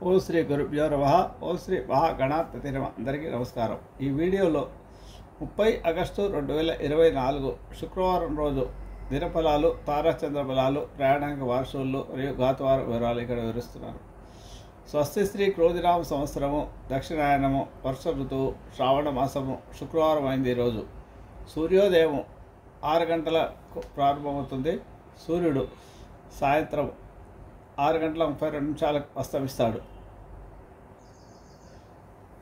ఓం శ్రీ గురుభ్యో నమః. ఓం శ్రీ మహాగణాధిపతి నమః. అందరికీ నమస్కారం. ఈ వీడియోలో 30 ఆగస్టు 2024 శుక్రవారం రోజు దినఫలాలు, తారాచంద్ర బలాలు, ప్రయాణానికి వారసులు మరియు ఘాతవార వివరాలు ఇక్కడ వివరిస్తున్నాను. స్వస్తి శ్రీ క్రోధినామ సంవత్సరము, దక్షిణాయనము, వర్ష ఋతువు, శ్రావణ మాసము, శుక్రవారం అయింది. ఈరోజు సూర్యోదయం 6 గంటలకు ప్రారంభమవుతుంది. సూర్యుడు సాయంత్రం 6 గంటల 32 నిమిషాలకు అస్తమిస్తాడు.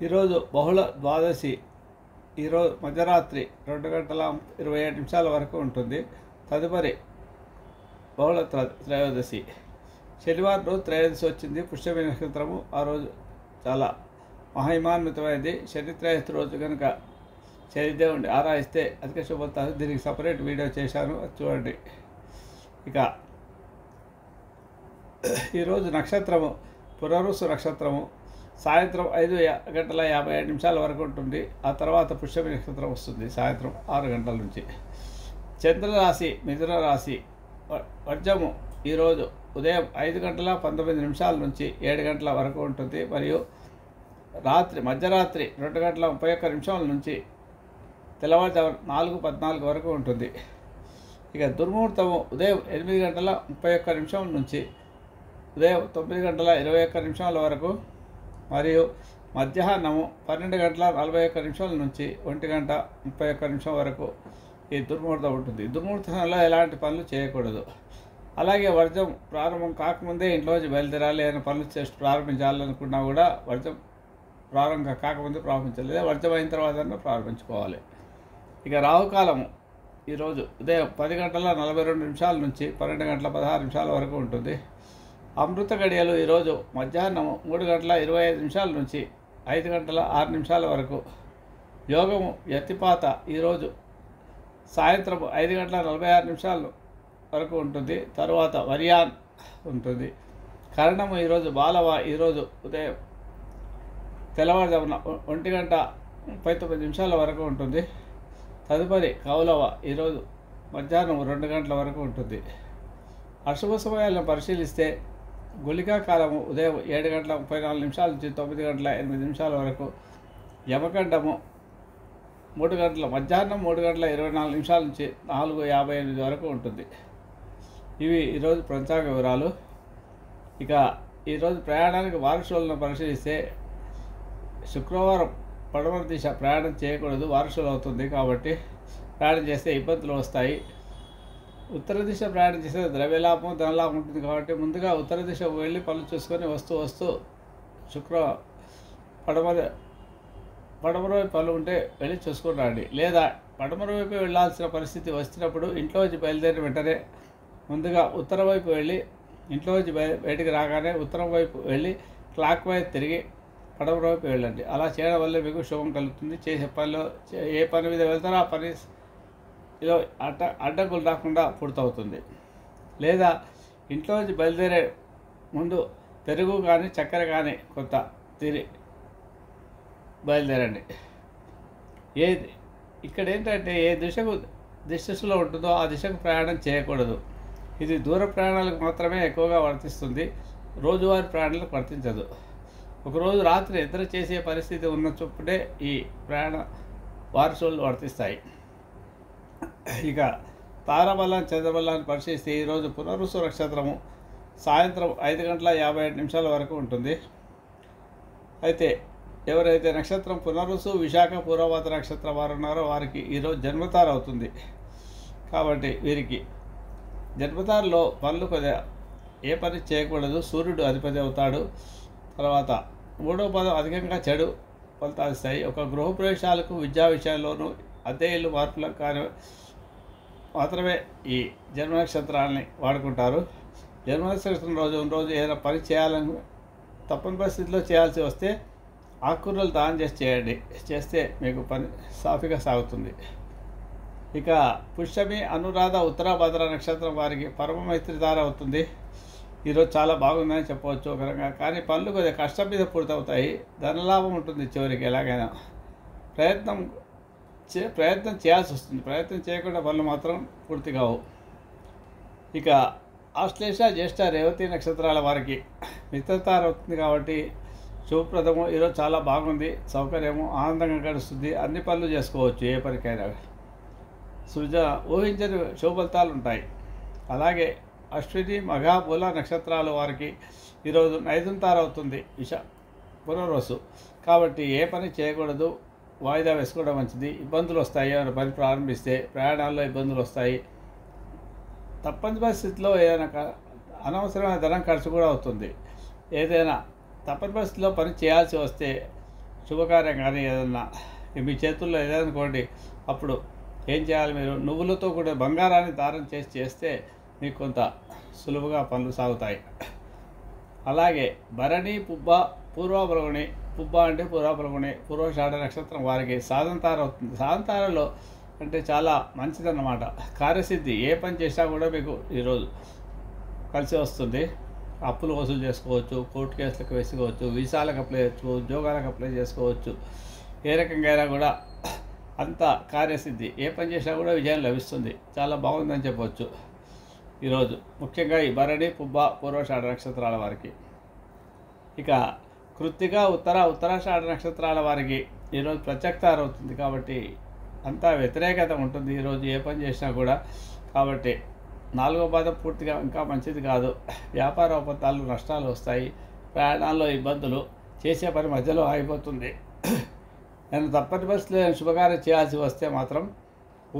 ఈరోజు బహుళ ద్వాదశి ఈరోజు మధ్యరాత్రి 2 గంటల 27 నిమిషాల వరకు ఉంటుంది. తదుపరి బహుళ త్రయోదశి. శనివారం రోజు త్రయోదశి వచ్చింది. పుష్యమి నక్షత్రము ఆ రోజు చాలా మహిమాన్వితమైనది. శని త్రయోదశి రోజు కనుక శనిదేవుడిని ఆరాధిస్తే అధిక శుభతారు. దీనికి సపరేట్ వీడియో చేశాను, అది చూడండి. ఇక ఈరోజు నక్షత్రము పునరుసు నక్షత్రము సాయంత్రం 5 గంటల 57 నిమిషాల వరకు ఉంటుంది. ఆ తర్వాత పుష్యమి నక్షత్రం వస్తుంది సాయంత్రం 6 గంటల నుంచి. చంద్రరాశి మిథున రాశి. వర్జము ఈరోజు ఉదయం 5 గంటల 19 నిమిషాల నుంచి 7 గంటల వరకు ఉంటుంది. మరియు మధ్యరాత్రి 2 గంటల 31 నిమిషాల నుంచి తెల్లవారుజాము 4:14 వరకు ఉంటుంది. ఇక దుర్ముహూర్తము ఉదయం 8 గంటల 31 నిమిషాల నుంచి ఉదయం 9 గంటల 21 నిమిషాల వరకు, మరియు మధ్యాహ్నము 12 గంటల 41 నిమిషాల నుంచి 1 గంట 31 నిమిషం వరకు ఈ దుర్ముహూర్తం ఉంటుంది. దుర్ముహూర్తంలో ఎలాంటి పనులు చేయకూడదు. అలాగే వర్జం ప్రారంభం కాకముందే ఇంట్లోంచి బయలుదేరాలి, ఏదైనా పనులు చేసి ప్రారంభించాలనుకున్నా కూడా వర్జం ప్రారంభం కాకముందే ప్రారంభించాలి, లేదా వర్జం అయిన తర్వాత ప్రారంభించుకోవాలి. ఇక రాహుకాలము ఈరోజు ఉదయం 10 గంటల 42 నిమిషాల నుంచి 12 గంటల 16 నిమిషాల వరకు ఉంటుంది. అమృత గడియలు ఈరోజు మధ్యాహ్నం 3 గంటల 25 నిమిషాల నుంచి 5 గంటల 6 నిమిషాల వరకు. యోగము వ్యతిపాత ఈరోజు సాయంత్రం 5 గంటల 46 నిమిషాల వరకు ఉంటుంది. తరువాత వర్యాన్ ఉంటుంది. కరణము ఈరోజు బాలవ ఈరోజు ఉదయం తెల్లవారుజామున 1 గంట 39 నిమిషాల వరకు ఉంటుంది. తదుపరి కౌలవ ఈరోజు మధ్యాహ్నం 2 గంటల వరకు ఉంటుంది. అశుభ సమయాలను పరిశీలిస్తే గుళికా కాలము ఉదయం 7 గంటల 34 నిమిషాల నుంచి 9 గంటల 8 నిమిషాల వరకు. యమగండము మధ్యాహ్నం 3 గంటల 24 నిమిషాల నుంచి 4:58 వరకు ఉంటుంది. ఇవి ఈరోజు పంచాంగ వివరాలు. ఇక ఈరోజు ప్రయాణానికి వారసులను పరిశీలిస్తే శుక్రవారం పడమర దిశ ప్రయాణం చేయకూడదు, వారసులు అవుతుంది. కాబట్టి ప్రయాణం చేస్తే ఇబ్బందులు వస్తాయి. ఉత్తర దిశ ప్రయాణం చేస్తే ద్రవ్యలాభం ధనలాభం ఉంటుంది. కాబట్టి ముందుగా ఉత్తర దిశ వెళ్ళి పనులు చూసుకొని వస్తూ పడమర వైపు పనులు ఉంటే వెళ్ళి చూసుకొని రండి. లేదా పడమర వైపు వెళ్ళాల్సిన పరిస్థితి వచ్చినప్పుడు ఇంట్లోంచి బయలుదేరిన వెంటనే ముందుగా ఉత్తర వైపు వెళ్ళి ఇంట్లోంచి బయటికి రాగానే ఉత్తరం వైపు వెళ్ళి క్లాక్ వైపు తిరిగి పడమర వైపు వెళ్ళండి. అలా చేయడం వల్ల మీకు శుభం కలుగుతుంది. చేసే పనిలో ఏ పని మీద వెళ్తారో ఆ పని ఇలా అడ్డంకులు రాకుండా పూర్తవుతుంది. లేదా ఇంట్లోంచి బయలుదేరే ముందు పెరుగు కానీ చక్కెర కానీ కొంత తిని బయలుదేరండి. ఇక్కడ ఏంటంటే ఏ దిశలో ఉంటుందో ఆ దిశకు ప్రయాణం చేయకూడదు. ఇది దూర ప్రయాణాలకు మాత్రమే ఎక్కువగా వర్తిస్తుంది, రోజువారీ ప్రయాణాలకు వర్తించదు. ఒకరోజు రాత్రి నిద్ర చేసే పరిస్థితి ఉన్న చొప్పుడే ఈ ప్రయాణ వారసులు వర్తిస్తాయి. ఇక తారాబలాన్ని చంద్రబలాన్ని పరిశీలిస్తే ఈరోజు పునరుసు నక్షత్రము సాయంత్రం 5 గంటల 57 నిమిషాల వరకు ఉంటుంది. అయితే ఎవరైతే నక్షత్రం పునరుసు, విశాఖ, పూర్వభద్ర నక్షత్రం వారు ఉన్నారో వారికి ఈరోజు జన్మతార అవుతుంది. కాబట్టి వీరికి జన్మతారలో పనులు కొద్దిగా ఏ పని చేయకూడదు. సూర్యుడు అధిపతి అవుతాడు. తర్వాత 3వ పదం అధికంగా చెడు ఫలితాలు ఇస్తాయి. ఒక గృహప్రవేశాలకు, విద్యా విషయాల్లోనూ, అద్దె ఇల్లు మార్పులకు కానీ మాత్రమే ఈ జన్మ నక్షత్రాలని వాడుకుంటారు. జన్మ నక్షత్రం రోజు ఏదైనా పని చేయాలని తప్పని పరిస్థితిలో చేయాల్సి వస్తే ఆకుకూరలు దానం చేయండి. చేస్తే మీకు పని సాఫీగా సాగుతుంది. ఇక పుష్యమి, అనురాధ, ఉత్తరాభద్ర నక్షత్రం వారికి పరమమైత్రి దార అవుతుంది. ఈరోజు చాలా బాగుందని చెప్పవచ్చు ఒక రకంగా. కానీ పనులు కొద్దిగా కష్టం మీద పూర్తవుతాయి. ధనలాభం ఉంటుంది చివరికి. ఎలాగైనా ప్రయత్నం చేయాల్సి వస్తుంది. ప్రయత్నం చేయకుండా పనులు మాత్రం పూర్తి కావు. ఇక ఆశ్లేష జ్యేష్ఠ రేవతి నక్షత్రాల వారికి మిత్రతార అవుతుంది కాబట్టి శుభప్రదము. ఈరోజు చాలా బాగుంది, సౌకర్యము, ఆనందంగా గడుస్తుంది, అన్ని పనులు చేసుకోవచ్చు, ఏ పనికైనా ఊహించని శుభ ఫలితాలు ఉంటాయి. అలాగే అశ్విని మఘ మూల నక్షత్రాల వారికి ఈరోజు నైదుంతార అవుతుంది, పునర్వసు కాబట్టి ఏ పని చేయకూడదు, వాయిదా వేసుకోవడం మంచిది. ఇబ్బందులు వస్తాయి, ఏమైనా పని ప్రారంభిస్తే ప్రయాణాల్లో ఇబ్బందులు వస్తాయి. తప్పని పరిస్థితిలో ఏదైనా అనవసరమైన ధనం ఖర్చు కూడా అవుతుంది. ఏదైనా తప్పని పరిస్థితిలో పని చేయాల్సి వస్తే శుభకార్యం కానీ ఏదన్నా మీ చేతుల్లో ఏదనుకోండి, అప్పుడు ఏం చేయాలి, మీరు నువ్వులతో కూడా బంగారాన్ని దారం చేస్తే మీకు కొంత సులువుగా పనులు సాగుతాయి. అలాగే భరణి పుబ్బ పూర్వఫల్గుణి, పుబ్బ అంటే పూర్వఫల్గుణి, పూర్వషాఢ నక్షత్రం వారికి సాధంతార అవుతుంది. సాధంతారలో అంటే చాలా మంచిదన్నమాట. కార్యసిద్ధి, ఏ పని చేసినా కూడా మీకు ఈరోజు కలిసి వస్తుంది. అప్పులు వసూలు చేసుకోవచ్చు, కోర్టు కేసులకు వేసుకోవచ్చు, వీసాలకు అప్లై చేయవచ్చు, ఉద్యోగాలకు అప్లై చేసుకోవచ్చు. ఏ రకంగా అయినా కూడా అంత కార్యసిద్ధి, ఏ పని చేసినా కూడా విజయం లభిస్తుంది. చాలా బాగుందని చెప్పవచ్చు ఈరోజు, ముఖ్యంగా ఈ భరణి పుబ్బ పూర్వషాఢ నక్షత్రాల వారికి. ఇక కృత్తిక ఉత్తరాషాఢ నక్షత్రాల వారికి ఈరోజు ప్రత్యక్తార అవుతుంది కాబట్టి అంతా వ్యతిరేకత ఉంటుంది ఈరోజు ఏ పని చేసినా కూడా. కాబట్టి 4వ పాదం పూర్తిగా ఇంకా మంచిది కాదు. వ్యాపార ఒప్పందాలు నష్టాలు వస్తాయి, ప్రయాణాల్లో ఇబ్బందులు, చేసే పని మధ్యలో ఆగిపోతుంది. నేను తప్పని పరిస్థితుల్లో శుభకార్యం చేయాల్సి వస్తే మాత్రం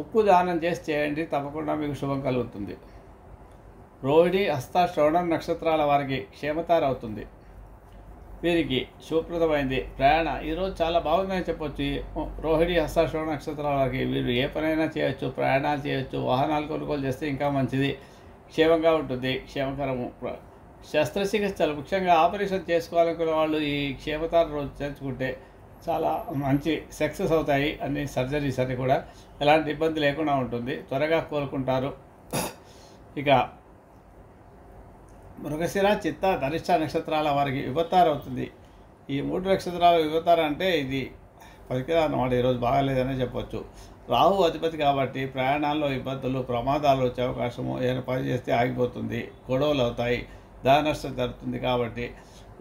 ఉప్పు దానం చేయండి, తప్పకుండా మీకు శుభం కలుగుతుంది. రోహిణి హస్త శ్రవణం నక్షత్రాల వారికి క్షేమతార అవుతుంది. వీరికి శుభప్రదమైంది ప్రయాణ ఈరోజు చాలా బాగుందని చెప్పొచ్చు. రోహిణి హస్త శ్రవణ నక్షత్రాల వారికి వీరు ఏ పనైనా చేయొచ్చు, ప్రయాణాలు చేయొచ్చు, వాహనాలు కొనుగోలు చేస్తే ఇంకా మంచిది, క్షేమంగా ఉంటుంది, క్షేమకరము. శస్త్రచికిత్సలు ముఖ్యంగా ఆపరేషన్ చేసుకోవాలనుకునే వాళ్ళు ఈ క్షేమతార రోజు చేర్చుకుంటే చాలా మంచి సక్సెస్ అవుతాయి. అన్ని సర్జరీస్ అన్నీ కూడా ఎలాంటి ఇబ్బంది లేకుండా ఉంటుంది, త్వరగా కోలుకుంటారు. ఇక మృగశిర చిత్త ధనిష్ట నక్షత్రాల వారికి విభతార అవుతుంది. ఈ 3 నక్షత్రాల విభతార అంటే ఇది పనికిరా అన్నమాట, ఈరోజు బాగాలేదనే చెప్పవచ్చు. రాహు అధిపతి కాబట్టి ప్రయాణాల్లో ఇబ్బందులు, ప్రమాదాలు వచ్చే అవకాశము, ఏదైనా పని చేస్తే ఆగిపోతుంది, గొడవలు అవుతాయి, ధన నష్టం జరుగుతుంది. కాబట్టి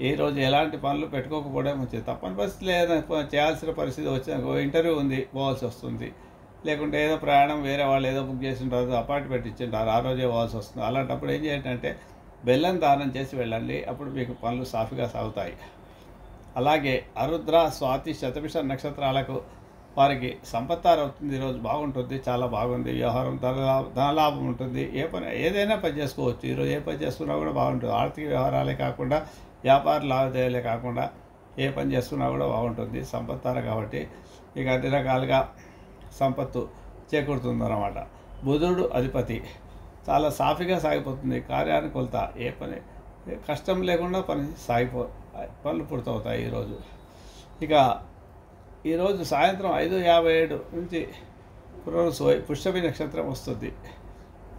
ఈరోజు ఎలాంటి పనులు పెట్టుకోకపోవడం మంచిది. తప్పని పరిస్థితులు ఏదైనా చేయాల్సిన పరిస్థితి వచ్చిన ఇంటర్వ్యూ ఉంది, పోవాల్సి వస్తుంది, లేకుంటే ఏదో ప్రయాణం వేరే వాళ్ళు ఏదో బుక్ చేసింటారు, అపాయింట్మెంట్ ఇచ్చింటారు, ఆ రోజే పోవాల్సి వస్తుంది. అలాంటప్పుడు ఏం చేయాలంటే బెల్లం దానం చేసి వెళ్ళండి, అప్పుడు మీకు పనులు సాఫీగా సాగుతాయి. అలాగే ఆరుద్ర స్వాతి శతభిష నక్షత్రాలకు వారికి సంపత్తార అవుతుంది. ఈరోజు బాగుంటుంది, చాలా బాగుంది. వ్యవహారం ధనలాభం ఉంటుంది. ఏదైనా పని చేసుకోవచ్చు ఈరోజు, ఏ పని చేసుకున్నా కూడా బాగుంటుంది. ఆర్థిక వ్యవహారాలే కాకుండా వ్యాపార లావాదేవీలే కాకుండా ఏ పని చేసుకున్నా కూడా బాగుంటుంది. సంపత్తార కాబట్టి ఇక అన్ని రకాలుగా సంపత్తు చేకూరుతుందన్నమాట. బుధుడు అధిపతి, చాలా సాఫీగా సాగిపోతుంది. కార్యానుకూలత, ఏ పని కష్టం లేకుండా పనులు పూర్తవుతాయి ఈరోజు. ఇక ఈరోజు సాయంత్రం 5:57 నుంచి పుష్యమి నక్షత్రం వస్తుంది.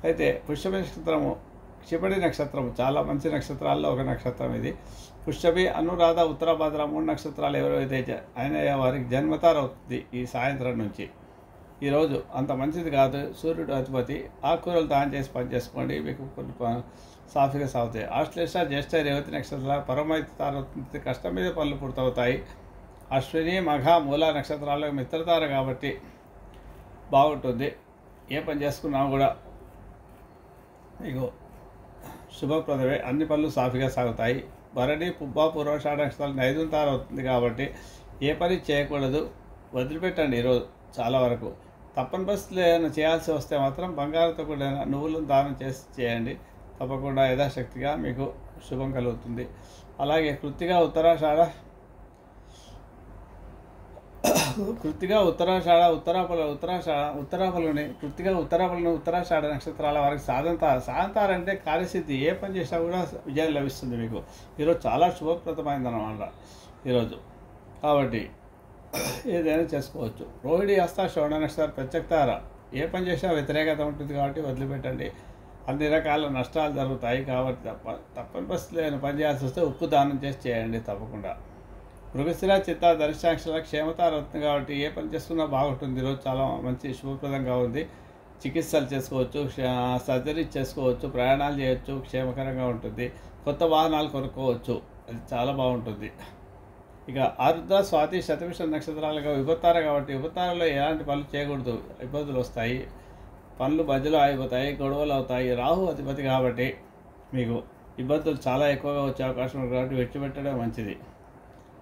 అయితే పుష్యమి నక్షత్రము క్షిపణి నక్షత్రము చాలా మంచి నక్షత్రాల్లో ఒక నక్షత్రం ఇది. పుష్యమి, అనురాధ, ఉత్తరాభాద్ర 3 నక్షత్రాలు ఎవరైతే ఆయన వారికి జన్మతార అవుతుంది ఈ సాయంత్రం నుంచి. ఈరోజు అంత మంచిది కాదు. సూర్యుడు అధిపతి, ఆకుకూరలు దానం చేసి పని చేసుకోండి, మీకు కొన్ని సాఫీగా సాగుతాయి. ఆశ్లేష జ్యేష్ఠ రేవతి నక్షత్రాల పరమైతార అవుతుంది. కష్టం మీద పనులు పూర్తవుతాయి. అశ్విని మఘ మూల నక్షత్రాలకు మిత్రతార కాబట్టి బాగుంటుంది. ఏ పని చేసుకున్నా కూడా మీకు శుభప్రదమే, అన్ని పనులు సాఫీగా సాగుతాయి. భరణి పుబ్బ పూర్వషాఢ నక్షత్రాలు నైదుంతార అవుతుంది కాబట్టి ఏ పని చేయకూడదు, వదిలిపెట్టండి ఈరోజు చాలా వరకు. తప్పని పరిస్థితులు ఏదైనా చేయాల్సి వస్తే మాత్రం బంగారంతో కూడా నువ్వులను దానం చేయండి, తప్పకుండా యథాశక్తిగా మీకు శుభం కలుగుతుంది. అలాగే కృత్తిక ఉత్తరాషాఢ నక్షత్రాల వారికి సాధంతార అంటే కార్యసిద్ధి, ఏ పని చేసినా కూడా విజయం లభిస్తుంది మీకు. ఈరోజు చాలా శుభప్రదమైందన్నమాట ఈరోజు, కాబట్టి ఏదైనా చేసుకోవచ్చు. రోహిణి హస్త శ్రవణ నక్షత్రం ప్రత్యక్తార, ఏ పని చేసినా వ్యతిరేకత ఉంటుంది కాబట్టి వదిలిపెట్టండి. అన్ని రకాల నష్టాలు జరుగుతాయి కాబట్టి తప్పని పరిస్థితులు ఏమైనా పని చేయాల్సి వస్తే ఉప్పు దానం చేయండి తప్పకుండా. మృగశిర చిత్త ధనిష్టాక్షల క్షేమతార అవుతుంది కాబట్టి ఏ పని చేస్తున్నా బాగుంటుంది. ఈరోజు చాలా మంచి శుభప్రదంగా ఉంది. చికిత్సలు చేసుకోవచ్చు, సర్జరీ చేసుకోవచ్చు, ప్రయాణాలు చేయొచ్చు, క్షేమకరంగా ఉంటుంది. కొత్త వాహనాలు కొనుక్కోవచ్చు, అది చాలా బాగుంటుంది. ఇక ఆరుద్ర, స్వాతి, శతభిష నక్షత్రాలుగా విభత్తార కాబట్టి విభత్తారలో ఎలాంటి పనులు చేయకూడదు, ఇబ్బందులు వస్తాయి, పనులు మధ్యలో ఆగిపోతాయి, గొడవలు అవుతాయి. రాహు అధిపతి కాబట్టి మీకు ఇబ్బందులు చాలా ఎక్కువగా వచ్చే అవకాశం ఉంది కాబట్టి విడిచిపెట్టడం మంచిది.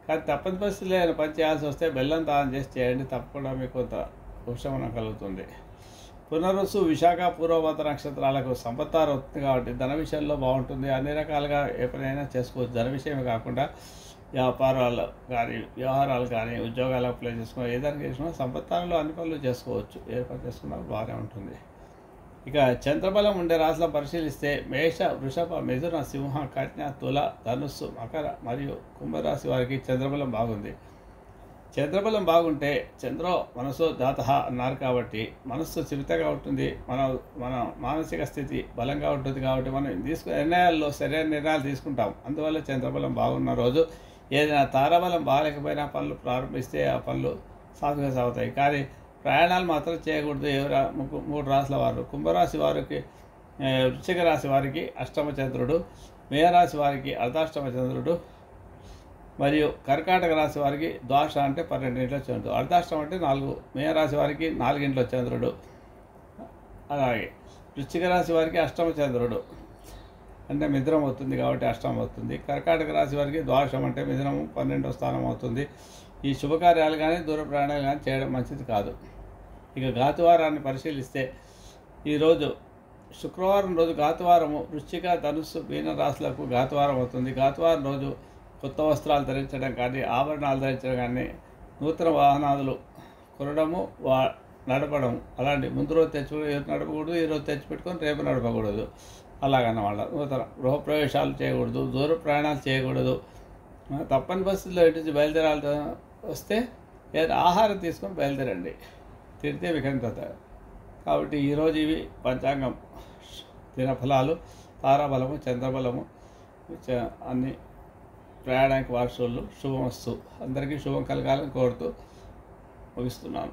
కానీ తప్పని పరిస్థితులు ఏదైనా పని చేయాల్సి వస్తే బెల్లం దానం చేసి చేయండి, తప్పకుండా మీకు కొంత ఉపశమనం కలుగుతుంది. పునరుసు, విశాఖ, పూర్వభద్ర నక్షత్రాలకు సంపత్తారు అవుతుంది కాబట్టి ధన విషయంలో బాగుంటుంది. అన్ని రకాలుగా ఏ పనైనా చేసుకోవచ్చు. ధన విషయమే కాకుండా వ్యాపారాలు కానీ, వ్యవహారాలు కానీ, ఉద్యోగాలు అప్లై చేసుకున్నా, ఏదైనా చేసుకున్నా సంపత్తారులో అన్ని పనులు చేసుకోవచ్చు. ఏ పని చేసుకున్నా బాగానే ఉంటుంది. ఇక చంద్రబలం ఉండే రాశులను పరిశీలిస్తే మేష, వృషభ, మిథున, సింహ, కన్య, తుల, ధనుస్సు, మకర మరియు కుంభరాశి వారికి చంద్రబలం బాగుంది. చంద్రబలం బాగుంటే చంద్రో మనసో జాతః అన్నారు కాబట్టి మనస్సు చిరుతగా ఉంటుంది, మన మానసిక స్థితి బలంగా ఉంటుంది. కాబట్టి మనం తీసుకునే నిర్ణయాల్లో సరైన నిర్ణయాలు తీసుకుంటాం. అందువల్ల చంద్రబలం బాగున్న రోజు ఏదైనా తారాబలం బాగాలేకపోయినా పనులు ప్రారంభిస్తే ఆ పనులు సాఫీగా సాగుతాయి. కానీ ప్రయాణాలు మాత్రం చేయకూడదు. మూడు రాశుల వారు, కుంభరాశి వారికి, వృశ్చిక రాశి వారికి అష్టమ చంద్రుడు, మేనరాశి వారికి అర్ధాష్టమ చంద్రుడు మరియు కర్కాటక రాశి వారికి ద్వాదశ అంటే 12 చంద్రుడు, అర్ధాష్టం అంటే 4, మేనరాశి వారికి 4 చంద్రుడు, అలాగే వృశ్చిక రాశి వారికి అష్టమ చంద్రుడు అంటే మిథునం అవుతుంది కాబట్టి అష్టమం అవుతుంది. కర్కాటక రాశి వారికి ద్వాదశం అంటే మిథునం 12వ స్థానం అవుతుంది. ఈ శుభకార్యాలు కానీ దూర ప్రయాణాలు కానీ చేయడం మంచిది కాదు. ఇక ఘాతువారాన్ని పరిశీలిస్తే ఈరోజు శుక్రవారం రోజు ఘాతువారము వృశ్చిక, ధనుస్సు, మీన రాశులకు ఘాతువారం అవుతుంది. ఘాతువారం రోజు కొత్త వస్త్రాలు ధరించడం కానీ, ఆభరణాలు ధరించడం కానీ, నూతన వాహనాలు కొనడము, నడపడం, అలాంటి ముందు రోజు నడపకూడదు, ఈరోజు తెచ్చిపెట్టుకొని రేపు నడపకూడదు. అలాగన్నమాట. నూతన గృహప్రవేశాలు చేయకూడదు, దూర ప్రయాణాలు చేయకూడదు. తప్పని పరిస్థితుల్లో ఇటు నుంచి బయలుదేరాలి వస్తే ఏదైనా ఆహారం తీసుకొని బయలుదేరండి, తిరిగితే విఘ్నత. కాబట్టి ఈరోజు ఇవి పంచాంగం దినఫలాలు, తారాబలము, చంద్రబలము, అన్ని ప్రయాణానికి వారసులు శుభమస్తు. అందరికీ శుభం కలగాలని కోరుతూ ముగిస్తున్నాను.